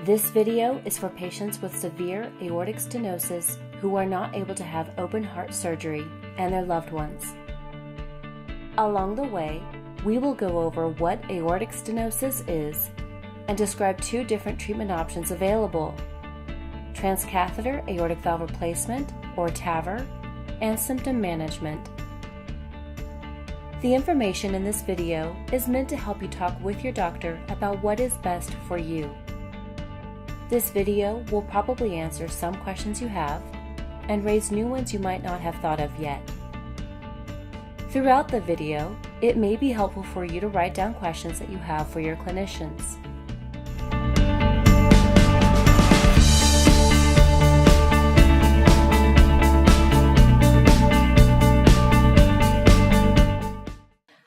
This video is for patients with severe aortic stenosis who are not able to have open heart surgery and their loved ones. Along the way, we will go over what aortic stenosis is and describe two different treatment options available: transcatheter aortic valve replacement, or TAVR, and symptom management. The information in this video is meant to help you talk with your doctor about what is best for you. This video will probably answer some questions you have and raise new ones you might not have thought of yet. Throughout the video, it may be helpful for you to write down questions that you have for your clinicians.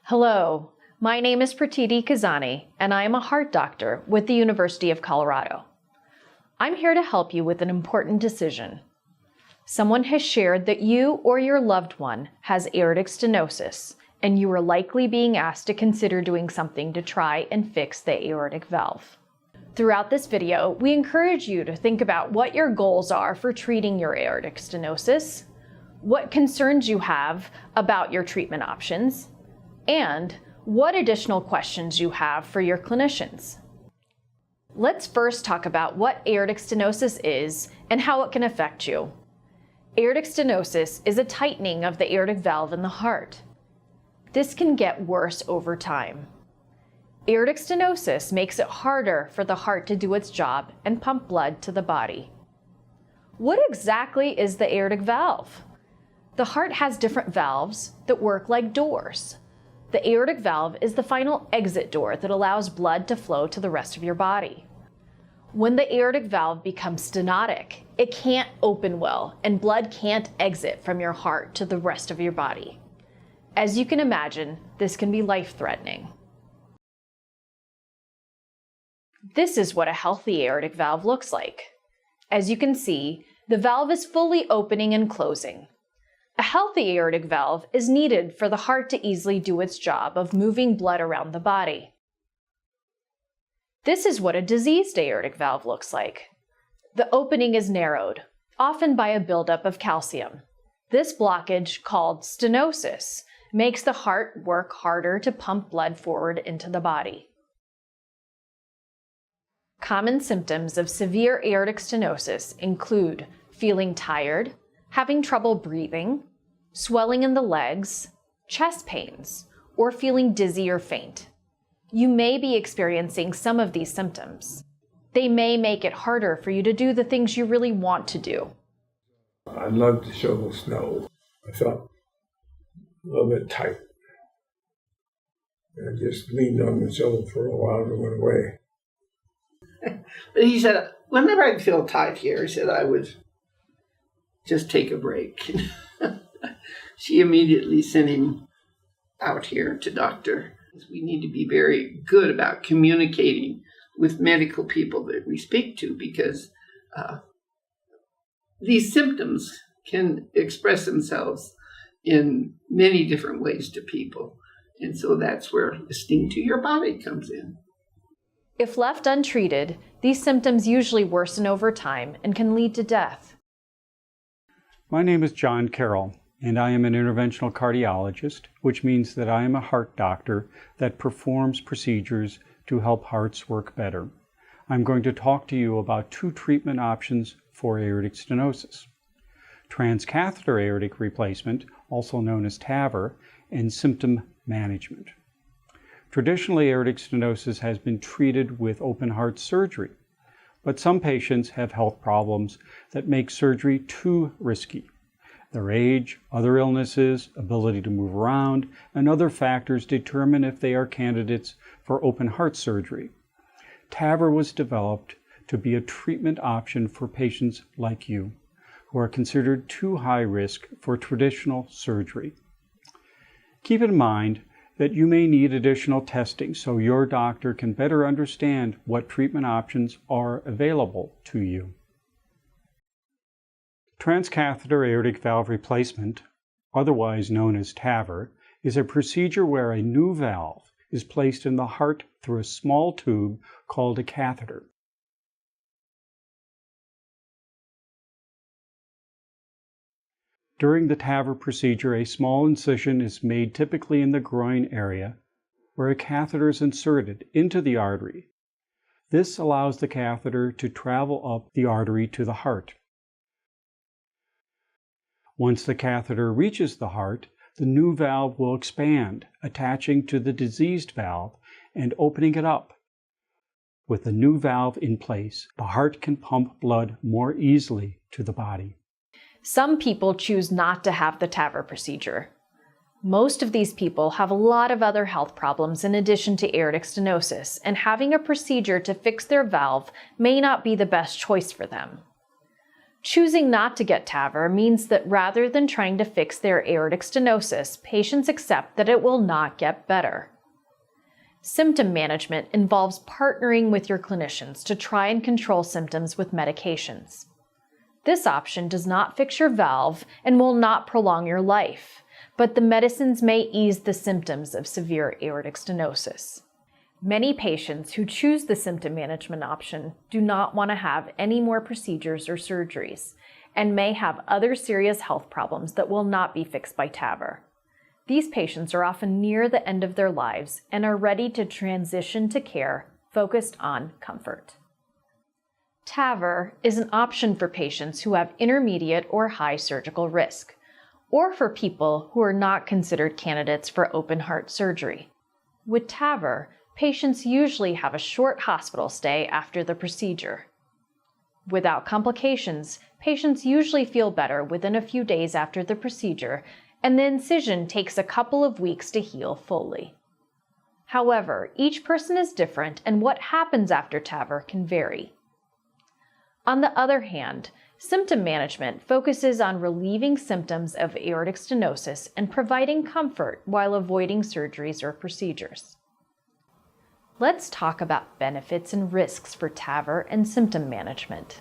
Hello, my name is Pratiti Kazani, and I am a heart doctor with the University of Colorado. I'm here to help you with an important decision. Someone has shared that you or your loved one has aortic stenosis, and you are likely being asked to consider doing something to try and fix the aortic valve. Throughout this video, we encourage you to think about what your goals are for treating your aortic stenosis, what concerns you have about your treatment options, and what additional questions you have for your clinicians. Let's first talk about what aortic stenosis is and how it can affect you. Aortic stenosis is a tightening of the aortic valve in the heart. This can get worse over time. Aortic stenosis makes it harder for the heart to do its job and pump blood to the body. What exactly is the aortic valve? The heart has different valves that work like doors. The aortic valve is the final exit door that allows blood to flow to the rest of your body. When the aortic valve becomes stenotic, it can't open well and blood can't exit from your heart to the rest of your body. As you can imagine, this can be life-threatening. This is what a healthy aortic valve looks like. As you can see, the valve is fully opening and closing. A healthy aortic valve is needed for the heart to easily do its job of moving blood around the body. This is what a diseased aortic valve looks like. The opening is narrowed, often by a buildup of calcium. This blockage, called stenosis, makes the heart work harder to pump blood forward into the body. Common symptoms of severe aortic stenosis include feeling tired, having trouble breathing, swelling in the legs, chest pains, or feeling dizzy or faint. You may be experiencing some of these symptoms. They may make it harder for you to do the things you really want to do. I love to shovel snow. I felt a little bit tight. And I just leaned on the shovel for a while and it went away. But he said, whenever I feel tight here, he said I would just take a break. She immediately sent him out here to doctor. We need to be very good about communicating with medical people that we speak to, because these symptoms can express themselves in many different ways to people. And so that's where listening to your body comes in. If left untreated, these symptoms usually worsen over time and can lead to death. My name is John Carroll, and I am an interventional cardiologist, which means that I am a heart doctor that performs procedures to help hearts work better. I'm going to talk to you about two treatment options for aortic stenosis: transcatheter aortic replacement, also known as TAVR, and symptom management. Traditionally, aortic stenosis has been treated with open heart surgery, but some patients have health problems that make surgery too risky. Their age, other illnesses, ability to move around, and other factors determine if they are candidates for open heart surgery. TAVR was developed to be a treatment option for patients like you, who are considered too high risk for traditional surgery. Keep in mind that you may need additional testing so your doctor can better understand what treatment options are available to you. Transcatheter aortic valve replacement, otherwise known as TAVR, is a procedure where a new valve is placed in the heart through a small tube called a catheter. During the TAVR procedure, a small incision is made typically in the groin area where a catheter is inserted into the artery. This allows the catheter to travel up the artery to the heart. Once the catheter reaches the heart, the new valve will expand, attaching to the diseased valve and opening it up. With the new valve in place, the heart can pump blood more easily to the body. Some people choose not to have the TAVR procedure. Most of these people have a lot of other health problems in addition to aortic stenosis, and having a procedure to fix their valve may not be the best choice for them. Choosing not to get TAVR means that rather than trying to fix their aortic stenosis, patients accept that it will not get better. Symptom management involves partnering with your clinicians to try and control symptoms with medications. This option does not fix your valve and will not prolong your life, but the medicines may ease the symptoms of severe aortic stenosis. Many patients who choose the symptom management option do not want to have any more procedures or surgeries and may have other serious health problems that will not be fixed by TAVR. These patients are often near the end of their lives and are ready to transition to care focused on comfort. TAVR is an option for patients who have intermediate or high surgical risk, or for people who are not considered candidates for open heart surgery. With TAVR, patients usually have a short hospital stay after the procedure. Without complications, patients usually feel better within a few days after the procedure, and the incision takes a couple of weeks to heal fully. However, each person is different, and what happens after TAVR can vary. On the other hand, symptom management focuses on relieving symptoms of aortic stenosis and providing comfort while avoiding surgeries or procedures. Let's talk about benefits and risks for TAVR and symptom management.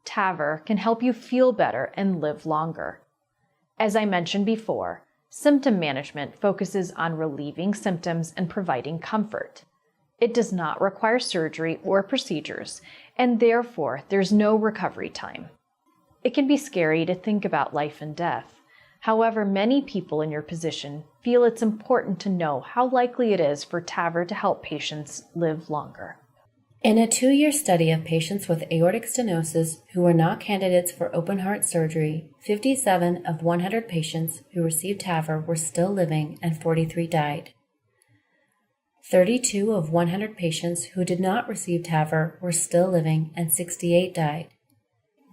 TAVR can help you feel better and live longer. As I mentioned before, symptom management focuses on relieving symptoms and providing comfort. It does not require surgery or procedures, and therefore there's no recovery time. It can be scary to think about life and death. However, many people in your position feel it's important to know how likely it is for TAVR to help patients live longer. In a 2-year study of patients with aortic stenosis who were not candidates for open heart surgery, 57 of 100 patients who received TAVR were still living and 43 died. 32 of 100 patients who did not receive TAVR were still living and 68 died.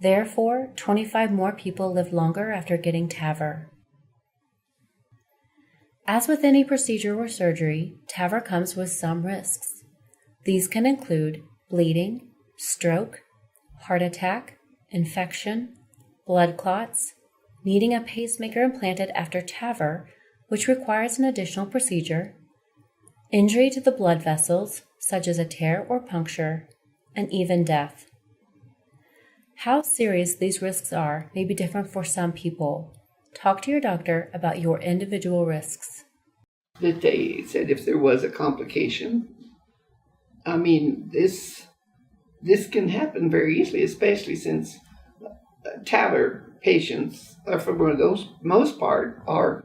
Therefore, 25 more people lived longer after getting TAVR. As with any procedure or surgery, TAVR comes with some risks. These can include bleeding, stroke, heart attack, infection, blood clots, needing a pacemaker implanted after TAVR, which requires an additional procedure, injury to the blood vessels, such as a tear or puncture, and even death. How serious these risks are may be different for some people. Talk to your doctor about your individual risks. That they said if there was a complication, this can happen very easily, especially since TAVR patients, for those most part, are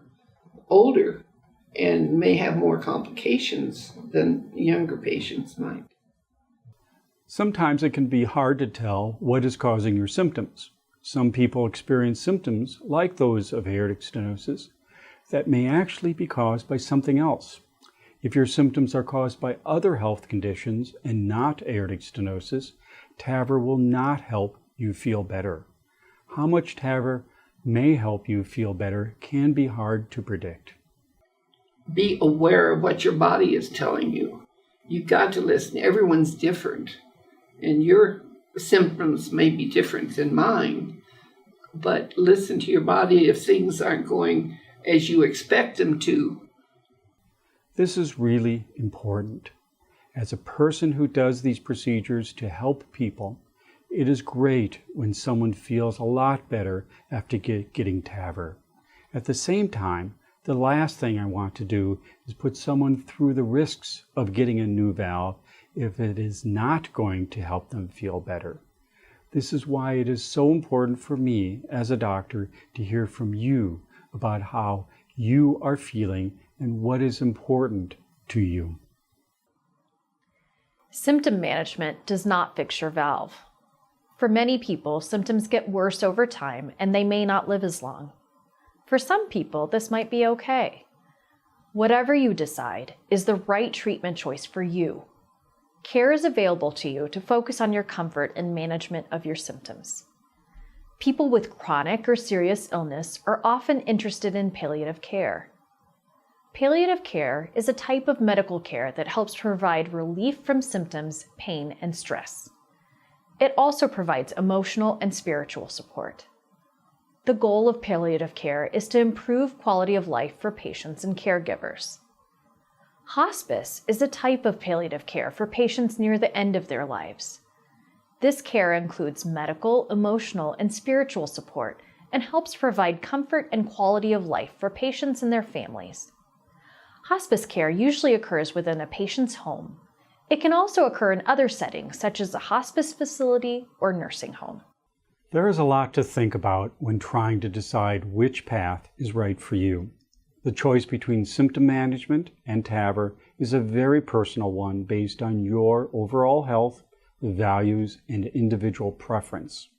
older and may have more complications than younger patients might. Sometimes it can be hard to tell what is causing your symptoms. Some people experience symptoms like those of aortic stenosis that may actually be caused by something else. If your symptoms are caused by other health conditions and not aortic stenosis, TAVR will not help you feel better. How much TAVR may help you feel better can be hard to predict. Be aware of what your body is telling you. You've got to listen. Everyone's different, and your symptoms may be different than mine, but listen to your body if things aren't going as you expect them to. This is really important. As a person who does these procedures to help people, it is great when someone feels a lot better after getting TAVR. At the same time, the last thing I want to do is put someone through the risks of getting a new valve if it is not going to help them feel better. This is why it is so important for me as a doctor to hear from you about how you are feeling and what is important to you. Symptom management does not fix your valve. For many people, symptoms get worse over time and they may not live as long. For some people, this might be okay. Whatever you decide is the right treatment choice for you. Care is available to you to focus on your comfort and management of your symptoms. People with chronic or serious illness are often interested in palliative care. Palliative care is a type of medical care that helps provide relief from symptoms, pain, and stress. It also provides emotional and spiritual support. The goal of palliative care is to improve quality of life for patients and caregivers. Hospice is a type of palliative care for patients near the end of their lives. This care includes medical, emotional, and spiritual support and helps provide comfort and quality of life for patients and their families. Hospice care usually occurs within a patient's home. It can also occur in other settings, such as a hospice facility or nursing home. There is a lot to think about when trying to decide which path is right for you. The choice between symptom management and TAVR is a very personal one based on your overall health, values, and individual preference.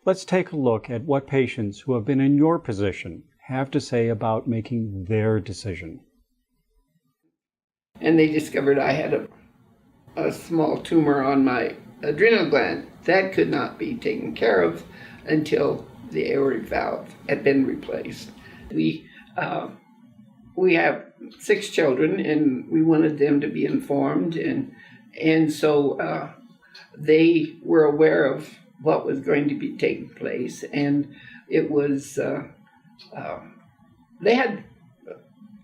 Let's take a look at what patients who have been in your position have to say about making their decision. And they discovered I had a small tumor on my adrenal gland. That could not be taken care of until the aortic valve had been replaced. We have 6 children, and we wanted them to be informed, and so they were aware of what was going to be taking place, and it was they had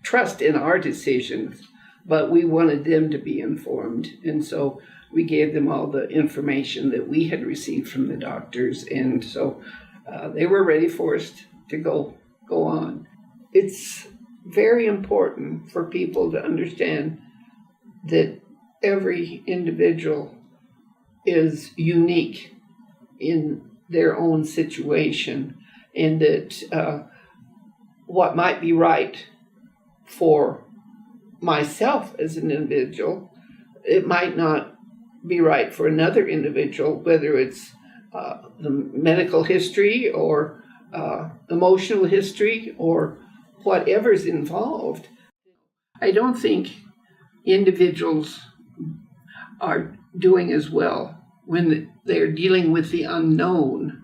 trust in our decisions, but we wanted them to be informed, and so we gave them all the information that we had received from the doctors, and so they were ready for us to go on. It's very important for people to understand that every individual is unique in their own situation, and that what might be right for myself as an individual, it might not be right for another individual, whether it's the medical history or emotional history or whatever's involved. I don't think individuals are doing as well when they're dealing with the unknown.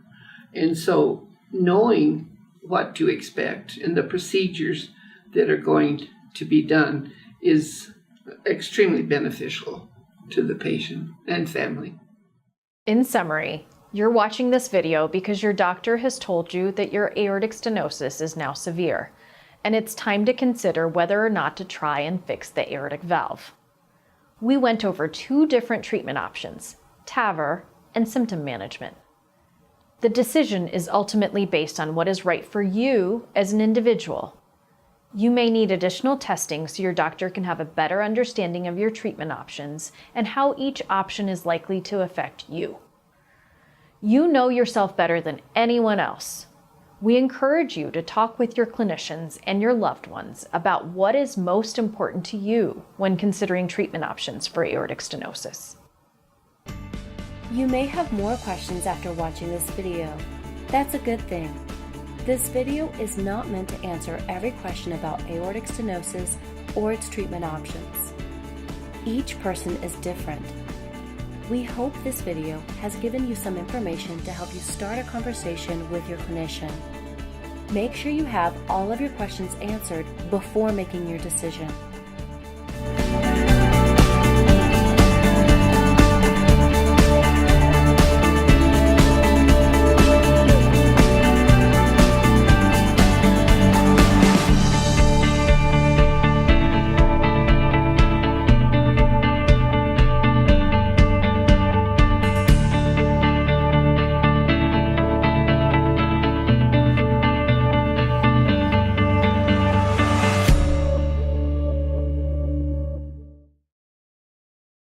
And so knowing what to expect and the procedures that are going to be done is extremely beneficial to the patient and family. In summary, you're watching this video because your doctor has told you that your aortic stenosis is now severe, and it's time to consider whether or not to try and fix the aortic valve. We went over 2 different treatment options, TAVR and symptom management. The decision is ultimately based on what is right for you as an individual. You may need additional testing so your doctor can have a better understanding of your treatment options and how each option is likely to affect you. You know yourself better than anyone else. We encourage you to talk with your clinicians and your loved ones about what is most important to you when considering treatment options for aortic stenosis. You may have more questions after watching this video. That's a good thing. This video is not meant to answer every question about aortic stenosis or its treatment options. Each person is different. We hope this video has given you some information to help you start a conversation with your clinician. Make sure you have all of your questions answered before making your decision.